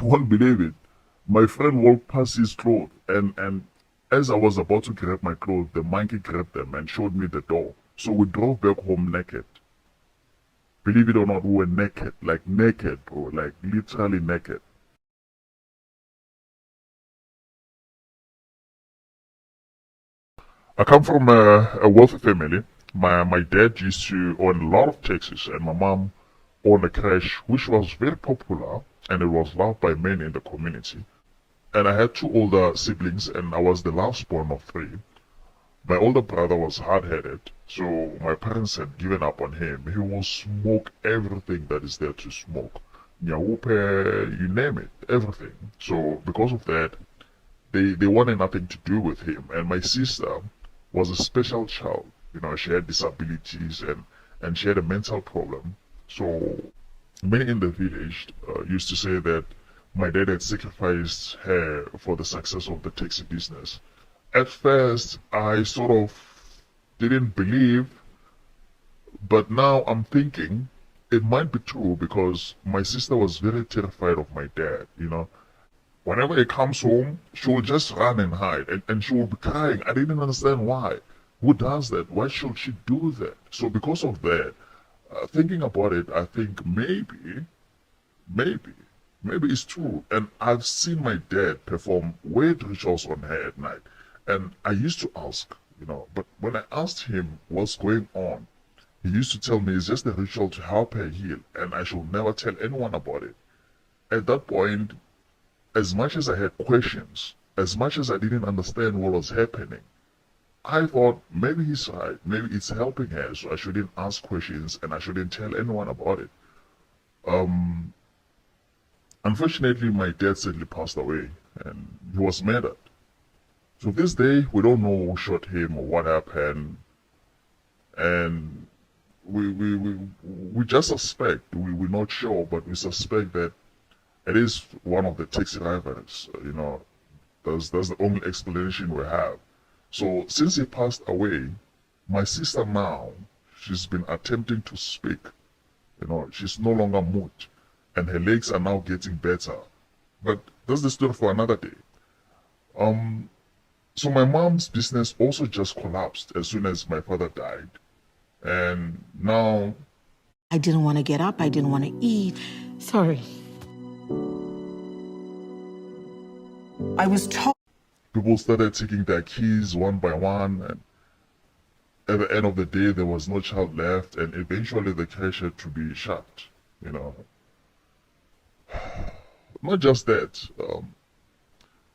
won't believe it. My friend walked past his clothes, and as I was about to grab my clothes, the monkey grabbed them and showed me the door. So we drove back home naked. Believe it or not, we were naked, like naked, bro, like literally naked. I come from a wealthy family. My dad used to own a lot of taxis, and my mom owned a crash which was very popular and it was loved by many in the community. And I had two older siblings, and I was the last born of three. My older brother was hard-headed, so my parents had given up on him. He will smoke everything that is there to smoke. Nyawupe, you name it, everything. So because of that, they wanted nothing to do with him. And my sister was a special child. You know, she had disabilities and she had a mental problem. So many in the village used to say that my dad had sacrificed her for the success of the taxi business. At first, I sort of didn't believe, but now I'm thinking it might be true because my sister was very terrified of my dad, you know. Whenever he comes home, she will just run and hide and she will be crying. I didn't understand why. Who does that? Why should she do that? So because of that, thinking about it, I think maybe, maybe it's true. And I've seen my dad perform weird rituals on her at night. And I used to ask, you know, but when I asked him what's going on, he used to tell me it's just a ritual to help her heal, and I should never tell anyone about it. At that point, as much as I had questions, as much as I didn't understand what was happening, I thought maybe he's right, maybe it's helping her, so I shouldn't ask questions and I shouldn't tell anyone about it. Um, Unfortunately, my dad sadly passed away, and he was murdered. So this day, we don't know who shot him or what happened, and we just suspect, we're not sure, but we suspect that it is one of the taxi drivers, you know, that's the only explanation we have. So since he passed away, my sister now, she's been attempting to speak, you know, she's no longer mute, and her legs are now getting better. But that's the story for another day. Um, so my mom's business also just collapsed as soon as my father died. And now I didn't want to get up. I didn't want to eat. Sorry. I was told. people started taking their keys one by one, and at the end of the day, there was no child left, and eventually the cash had to be shut, you know. Not just that,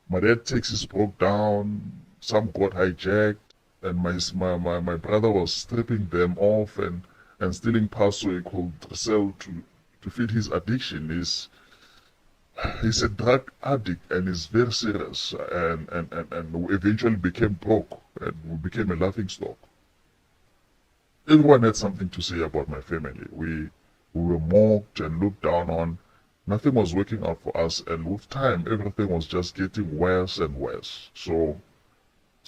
my dad taxis broke down, some got hijacked, and my brother was stripping them off and stealing parts so he could sell to feed his addiction. He's a drug addict and is very serious, and we eventually became broke and we became a laughing stock. Everyone had something to say about my family. We were mocked and looked down on. Nothing was working out for us, and with time, everything was just getting worse and worse. So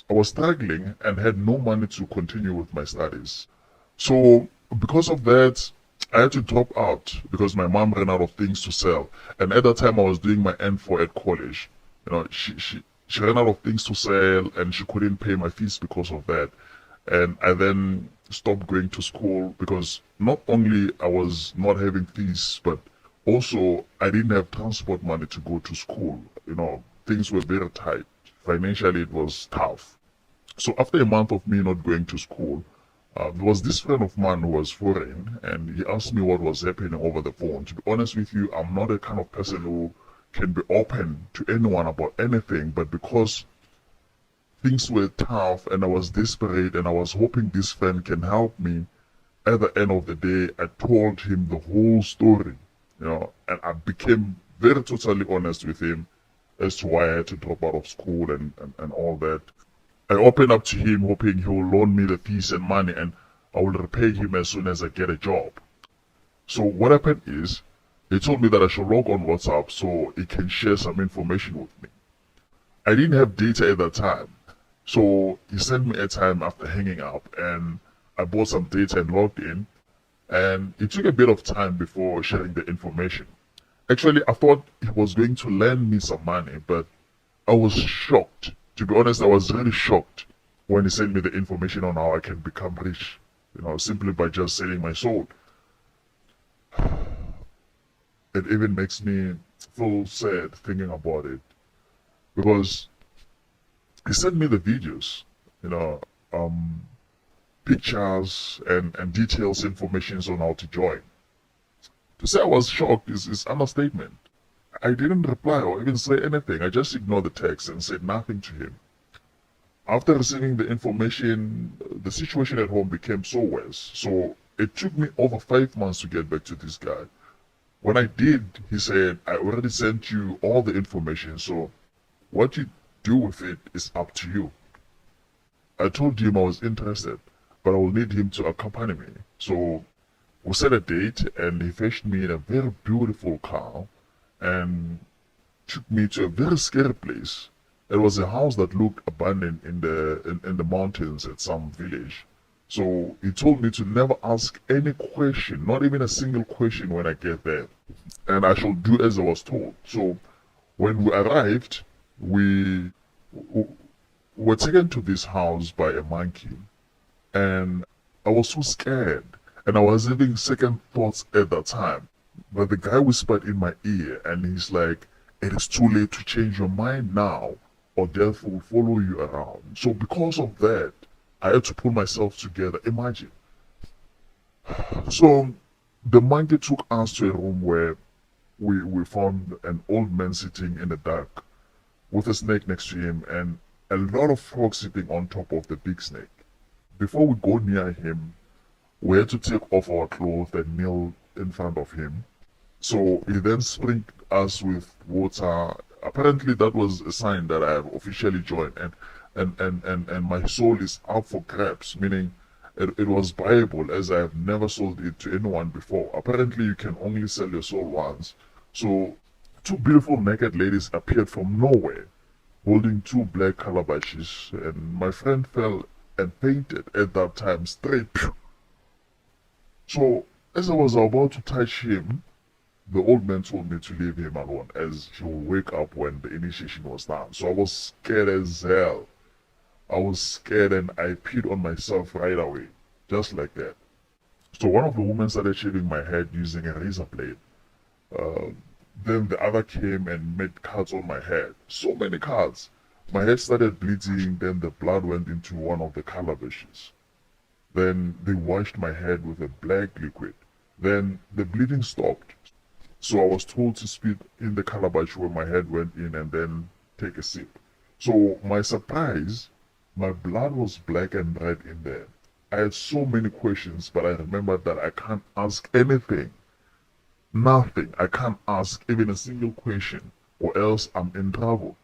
I was struggling and had no money to continue with my studies. So because of that, I had to drop out because my mom ran out of things to sell. And at that time, I was doing my N4 at college. You know, she ran out of things to sell, and she couldn't pay my fees because of that. And I then stopped going to school because not only I was not having fees, but also I didn't have transport money to go to school. You know, things were very tight. Financially, it was tough. So after a month of me not going to school, there was this friend of mine who was foreign, and he asked me what was happening over the phone. To be honest with you, I'm not the kind of person who can be open to anyone about anything, but because things were tough and I was desperate and I was hoping this friend can help me, at the end of the day, I told him the whole story, you know, and I became very totally honest with him as to why I had to drop out of school and all that. I opened up to him hoping he will loan me the fees and money, and I will repay him as soon as I get a job. So what happened is, he told me that I should log on WhatsApp so he can share some information with me. I didn't have data at that time, so he sent me a time after hanging up, and I bought some data and logged in, and it took a bit of time before sharing the information. Actually, I thought he was going to lend me some money, but I was shocked. To be honest, I was really shocked when he sent me the information on how I can become rich, simply by just selling my soul. It even makes me feel sad thinking about it because he sent me the videos, you know, um, pictures and details, information on how to join. To say I was shocked is understatement. I didn't reply or even say anything. I just ignored the text and said nothing to him. After receiving the information, the situation at home became so worse. So it took me over 5 months to get back to this guy. When I did, he said, I already sent you all the information, so what you do with it is up to you. I told him I was interested, but I will need him to accompany me. So we set a date and he fetched me in a very beautiful car and took me to a very scary place. It was a house that looked abandoned in the mountains at some village. So he told me to never ask any question, not even a single question when I get there. And I shall do as I was told. So when we arrived, we were taken to this house by a monkey. And I was so scared. And I was having second thoughts at that time. But the guy whispered in my ear and he's like, it is too late to change your mind now or death will follow you around. So because of that, I had to pull myself together. Imagine. So the monkey took us to a room where we found an old man sitting in the dark with a snake next to him and a lot of frogs sitting on top of the big snake. Before we go near him, we had to take off our clothes and kneel in front of him. So he then sprinkled us with water. Apparently that was a sign that I have officially joined and my soul is up for grabs, meaning it was buyable as I have never sold it to anyone before. Apparently you can only sell your soul once. So two beautiful naked ladies appeared from nowhere holding two black calabashes and my friend fell and fainted at that time straight. So as I was about to touch him, the old man told me to leave him alone as he would wake up when the initiation was done. So I was scared as hell. I was scared and I peed on myself right away, just like that. So one of the women started shaving my head using a razor blade. Then the other came and made cuts on my head. So many cuts. My head started bleeding, then the blood went into one of the calabashes. Then they washed my head with a black liquid. Then the bleeding stopped. So I was told to spit in the calabash where my head went in and then take a sip. So my surprise, my blood was black and red in there. I had so many questions, but I remembered that I can't ask anything. Nothing. I can't ask even a single question or else I'm in trouble.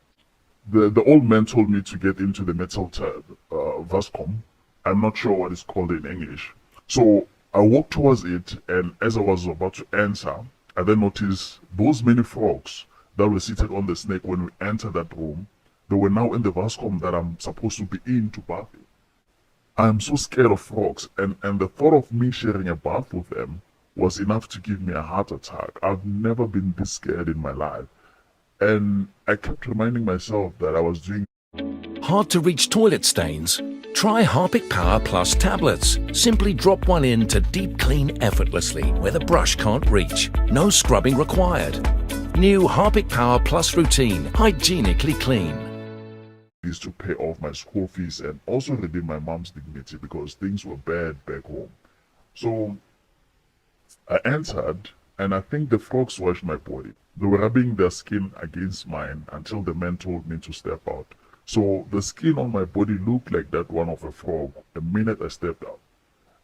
The old man told me to get into the metal tub, vascom. I'm not sure what it's called in English. So I walked towards it and as I was about to enter, I then noticed those many frogs that were seated on the snake when we entered that room. They were now in the vascom that I'm supposed to be in to bath in. I'm so scared of frogs and the thought of me sharing a bath with them was enough to give me a heart attack. I've never been this scared in my life. And I kept reminding myself that I was doing. Hard to reach toilet stains? Try Harpic Power Plus tablets. Simply drop one in to deep clean effortlessly where the brush can't reach. No scrubbing required. New Harpic Power Plus routine, hygienically clean. Is to pay off my school fees and also redeem my mom's dignity because things were bad back home. So I entered and I think the frogs washed my body. They were rubbing their skin against mine until the man told me to step out. So the skin on my body looked like that one of a frog the minute I stepped out.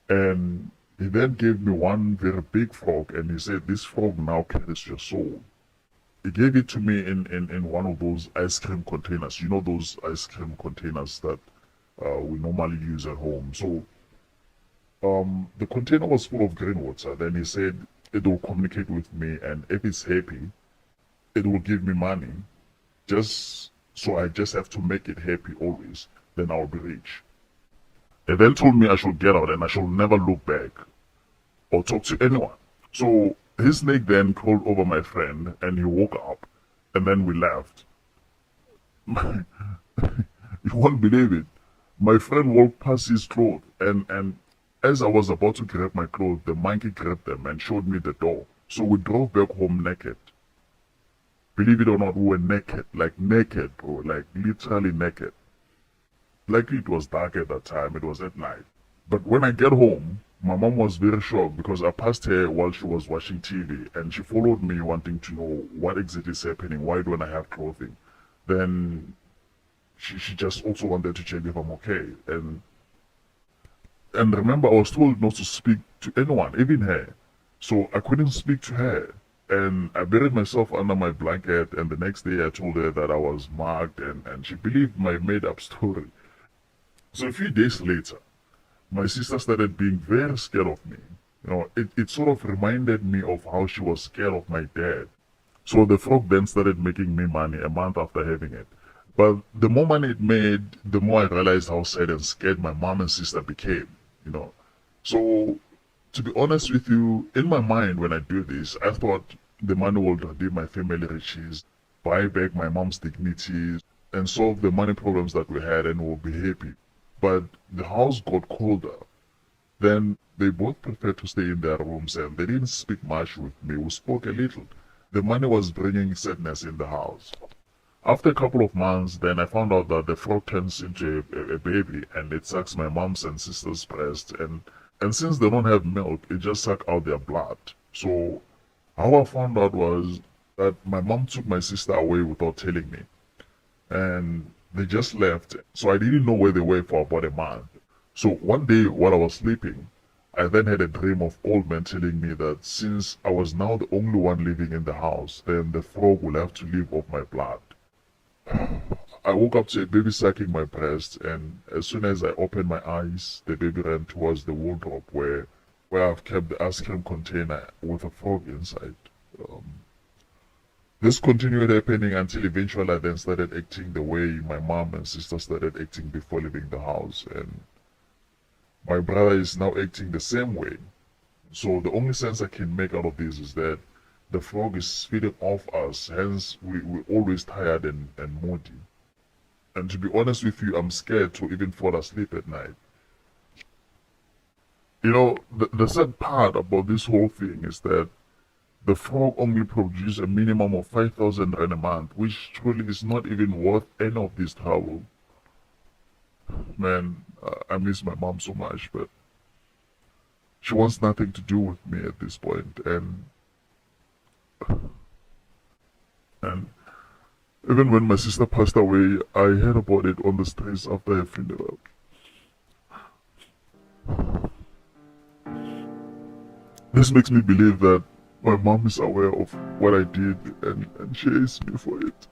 And he then gave me one very big frog and he said, this frog now carries your soul. He gave it to me in one of those ice cream containers. You know those ice cream containers that we normally use at home. So the container was full of green water. Then he said it will communicate with me and if it's happy, it will give me money. So I just have to make it happy always. Then I'll be rich. He then told me I should get out and I should never look back or talk to anyone. So His snake then crawled over my friend and he woke up and then we left. You won't believe it. My friend walked past his clothes and as I was about to grab my clothes, the monkey grabbed them and showed me the door. So we drove back home naked. Believe it or not, we were naked, like naked, bro, like literally naked. Luckily it was dark at that time, it was at night. But when I get home, my mom was very shocked because I passed her while she was watching TV and she followed me wanting to know what exactly is happening, why don't I have clothing? Then she just also wanted to check if I'm okay. And remember, I was told not to speak to anyone, even her. So I couldn't speak to her. And I buried myself under my blanket, and the next day I told her that I was mugged, and she believed my made-up story. So a few days later, my sister started being very scared of me. You know, it sort of reminded me of how she was scared of my dad. So the frog then started making me money a month after having it. But the more money it made, the more I realized how sad and scared my mom and sister became, you know. So, to be honest with you, in my mind when I do this, I thought the money will redeem my family riches, buy back my mom's dignity, and solve the money problems that we had and we'll be happy. But the house got colder. Then they both preferred to stay in their rooms and they didn't speak much with me. We spoke a little. The money was bringing sadness in the house. After a couple of months, then I found out that the frog turns into a baby and it sucks my mom's and sister's breast, and since they don't have milk, it just sucks out their blood. So how I found out was that my mom took my sister away without telling me, and they just left. So I didn't know where they were for about a month. So one day while I was sleeping, I then had a dream of old men telling me that since I was now the only one living in the house, then the frog will have to live off my blood. I woke up to a baby sucking my breast, and as soon as I opened my eyes, the baby ran towards the wardrobe where I've kept the ice cream container with a frog inside. This continued happening until eventually I then started acting the way my mom and sister started acting before leaving the house, and my brother is now acting the same way. So the only sense I can make out of this is that the frog is feeding off us, hence we're always tired and moody. And to be honest with you, I'm scared to even fall asleep at night. You know, the sad part about this whole thing is that the frog only produces a minimum of 5,000 rand a month, which truly is not even worth any of this trouble. Man, I miss my mom so much, but she wants nothing to do with me at this point, and even when my sister passed away, I heard about it on the streets after her funeral. This makes me believe that my mom is aware of what I did and she hates me for it.